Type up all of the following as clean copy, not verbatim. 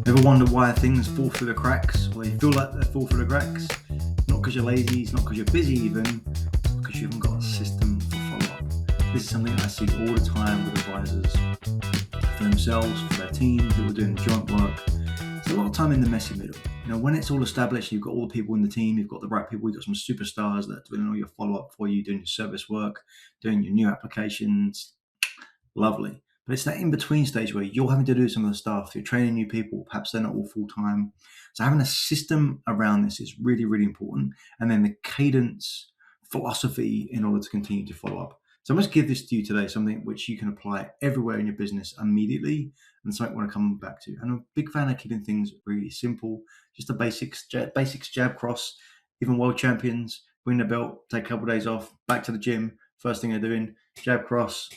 Ever wonder why things fall through the cracks, or you feel like they fall through the cracks? Not because you're lazy, it's not because you're busy even, it's because you haven't got a system for follow-up. This is something I see all the time with advisors for themselves, for their team, people doing joint work. There's a lot of time in the messy middle. When it's all established, you've got all the people in the team, you've got the right people, you've got some superstars that are doing all your follow-up for you, doing your service work, doing your new applications. Lovely. But it's that in-between stage where you're having to do some of the stuff, you're training new people, perhaps they're not all full-time. So having a system around this is really, really important. And then the cadence, philosophy in order to continue to follow up. So I'm going to give this to you today, something which you can apply everywhere in your business immediately, and something I want to come back to. And I'm a big fan of keeping things really simple, just the basics, jab, cross. Even world champions win the belt, take a couple of days off, back to the gym, first thing they're doing, jab, cross.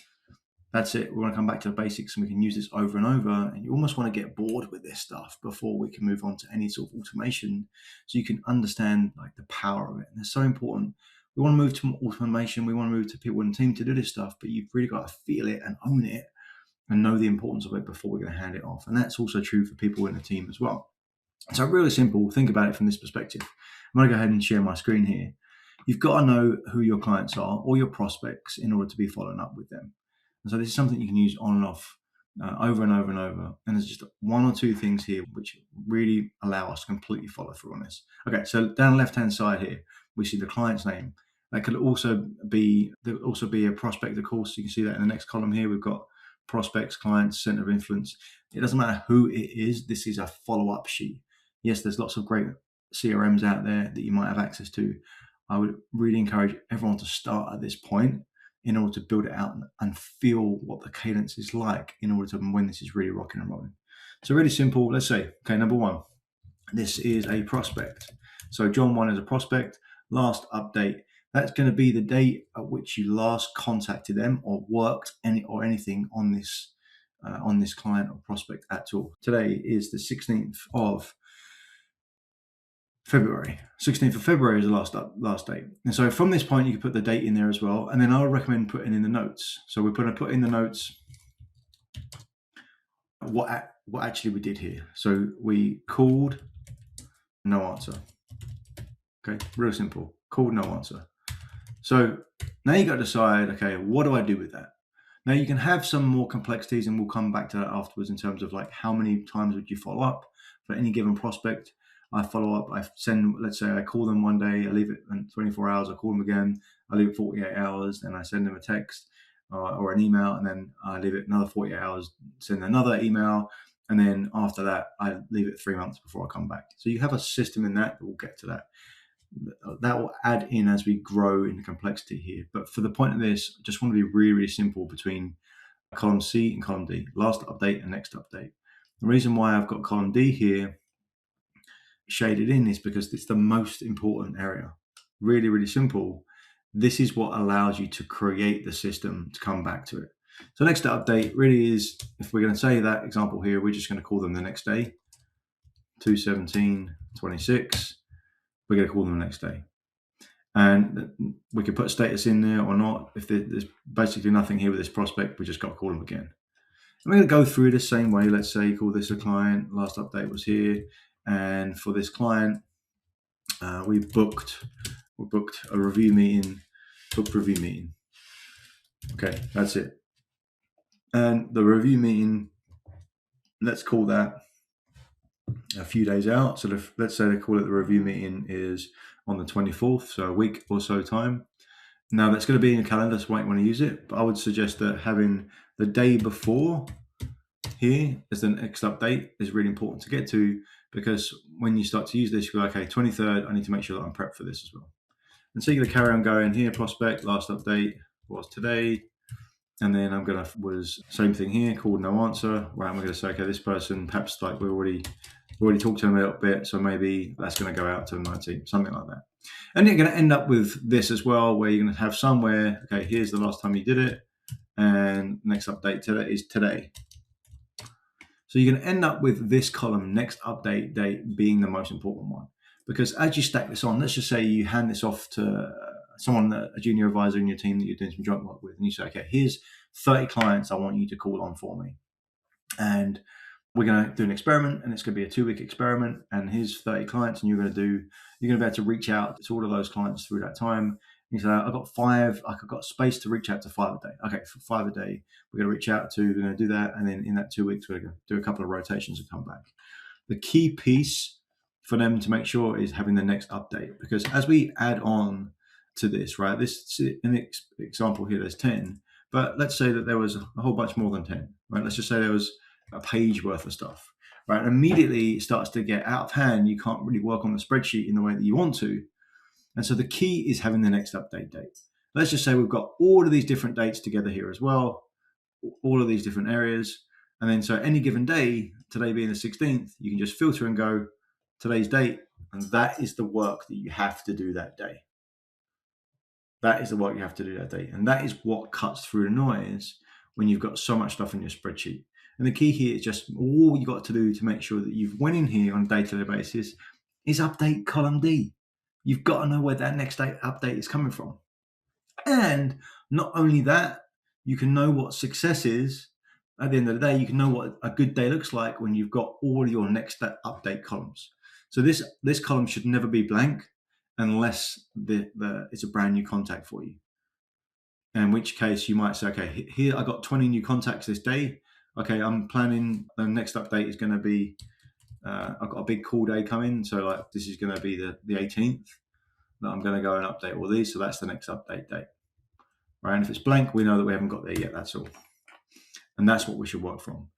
That's it. We want to come back to the basics, and we can use this over and over. And you almost want to get bored with this stuff before we can move on to any sort of automation, so you can understand like the power of it. And it's so important. We want to move to automation. We want to move to people in the team to do this stuff, but you've really got to feel it and own it and know the importance of it before we're going to hand it off. And that's also true for people in the team as well. So really simple. Think about it from this perspective. I'm going to go ahead and share my screen here. You've got to know who your clients are or your prospects in order to be following up with them. And so this is something you can use on and off over and over and over. And there's just one or two things here which really allow us to completely follow through on this. Okay, so down the left-hand side here, we see the client's name. That could also be a prospect, of course. You can see that in the next column here. We've got prospects, clients, center of influence. It doesn't matter who it is. This is a follow-up sheet. Yes, there's lots of great CRMs out there that you might have access to. I would really encourage everyone to start at this point in order to build it out and feel what the cadence is like in order to when this is really rocking and rolling. So really simple. Let's say, okay, number one, this is a prospect. So John 1 is a prospect. Last update. That's going to be the date at which you last contacted them or worked anything on this client or prospect at all. Today is the 16th of February. 16th of February is the last date. And so from this point, you can put the date in there as well. And then I would recommend putting in the notes. So we're going to put in the notes what actually we did here. So we called, no answer. Okay, real simple. Called, no answer. So now you got to decide, okay, what do I do with that? Now you can have some more complexities, and we'll come back to that afterwards in terms of like how many times would you follow up for any given prospect. I follow up, let's say I call them one day, I leave it in 24 hours, I call them again, I leave it 48 hours, then I send them a text or an email, and then I leave it another 48 hours, send another email, and then after that, I leave it 3 months before I come back. So you have a system in that, we'll get to that. That will add in as we grow in the complexity here. But for the point of this, I just want to be really, really simple between column C and column D, last update and next update. The reason why I've got column D here shaded in is because it's the most important area. Really, really simple. This is what allows you to create the system to come back to it. So next update really is, if we're going to say that example here, we're just going to call them the next day, 2/17/26. We're going to call them the next day. And we could put status in there or not. If there's basically nothing here with this prospect, we just got to call them again. I'm going to go through the same way. Let's say call this a client. Last update was here. And for this client, we booked a review meeting, Okay, that's it. And the review meeting, let's call that a few days out. So let's say they call it the review meeting is on the 24th, so a week or so time. Now that's going to be in your calendar, so you might want to use it. But I would suggest that having the day before here as the next update is really important to get to, because when you start to use this, you're like, okay, 23rd, I need to make sure that I'm prepped for this as well. And so you're going to carry on going here, prospect, last update was today. And then was same thing here, called no answer. Right, I'm going to say, okay, this person, perhaps like we already talked to them a little bit, so maybe that's going to go out to the 19th, something like that. And you're going to end up with this as well, where you're going to have somewhere, okay, here's the last time you did it, and next update today is today. So you're going to end up with this column, next update date, being the most important one. Because as you stack this on, let's just say you hand this off to someone, a junior advisor in your team that you're doing some joint work with, and you say, okay, here's 30 clients I want you to call on for me. And we're going to do an experiment, and it's going to be a 2-week experiment, and here's 30 clients, and you're going to be able to reach out to all of those clients through that time. You say, I've got 5, I've got space to reach out to 5 a day. Okay, for 5 a day, we're going to reach out to, we're going to do that. And then in that 2 weeks, we're going to do a couple of rotations and come back. The key piece for them to make sure is having the next update, because as we add on to this, right, this in the example here, there's 10, but let's say that there was a whole bunch more than 10, right? Let's just say there was a page worth of stuff, right? And immediately it starts to get out of hand. You can't really work on the spreadsheet in the way that you want to. And so the key is having the next update date. Let's just say we've got all of these different dates together here as well, all of these different areas. And then so any given day, today being the 16th, you can just filter and go today's date. And that is the work that you have to do that day. That is the work you have to do that day. And that is what cuts through the noise when you've got so much stuff in your spreadsheet. And the key here is just all you got to do to make sure that you've went in here on a day-to-day basis is update column D. You've got to know where that next update is coming from. And not only that, you can know what success is. At the end of the day, you can know what a good day looks like when you've got all of your next update columns. So this column should never be blank unless it's a brand new contact for you. In which case you might say, okay, here I got 20 new contacts this day. Okay, I'm planning the next update is going to be, I've got a big call day coming. So like this is going to be the 18th that I'm going to go and update all these. So that's the next update date, right? And if it's blank, we know that we haven't got there yet. That's all. And that's what we should work from.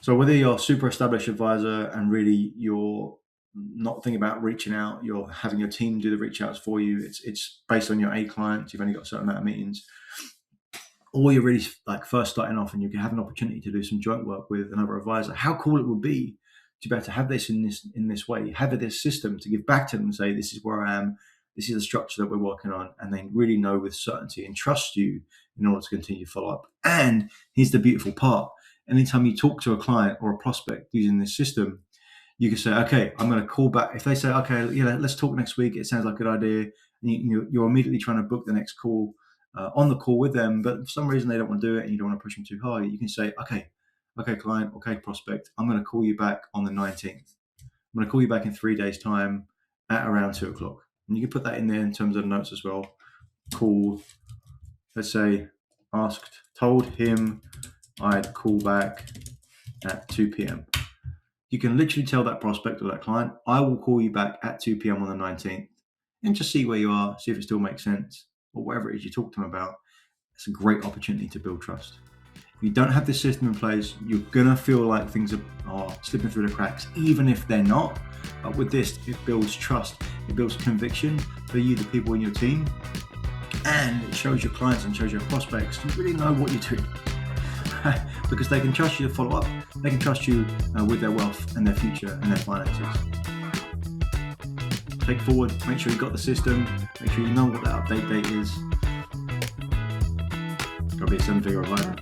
So whether you're a super established advisor and really you're not thinking about reaching out, you're having your team do the reach outs for you, it's based on your A clients, you've only got a certain amount of meetings, or you're really like first starting off and you can have an opportunity to do some joint work with another advisor, how cool it would be to be able to have this in this way, have this system to give back to them and say, this is where I am, this is the structure that we're working on, and they really know with certainty and trust you in order to continue to follow up. And here's the beautiful part. Anytime you talk to a client or a prospect using this system, you can say, okay, I'm going to call back. If they say, okay, let's talk next week, it sounds like a good idea, and you're immediately trying to book the next call on the call with them, but for some reason they don't want to do it and you don't want to push them too hard, you can say, okay, client, okay, prospect, I'm going to call you back on the 19th. I'm going to call you back in 3 days' time at around 2 o'clock. And you can put that in there in terms of notes as well. Call, let's say, told him I'd call back at 2 p.m. You can literally tell that prospect or that client, I will call you back at 2 p.m. on the 19th, and just see where you are, see if it still makes sense, or whatever it is you talk to them about. It's a great opportunity to build trust. If you don't have this system in place, you're going to feel like things are slipping through the cracks, even if they're not. But with this, it builds trust, it builds conviction for you, the people in your team, and it shows your clients and shows your prospects you really know what you're doing. Because they can trust you to follow up, they can trust you with their wealth and their future and their finances. Take forward, make sure you've got the system, make sure you know what that update date is. Got to be a 7-figure advisor.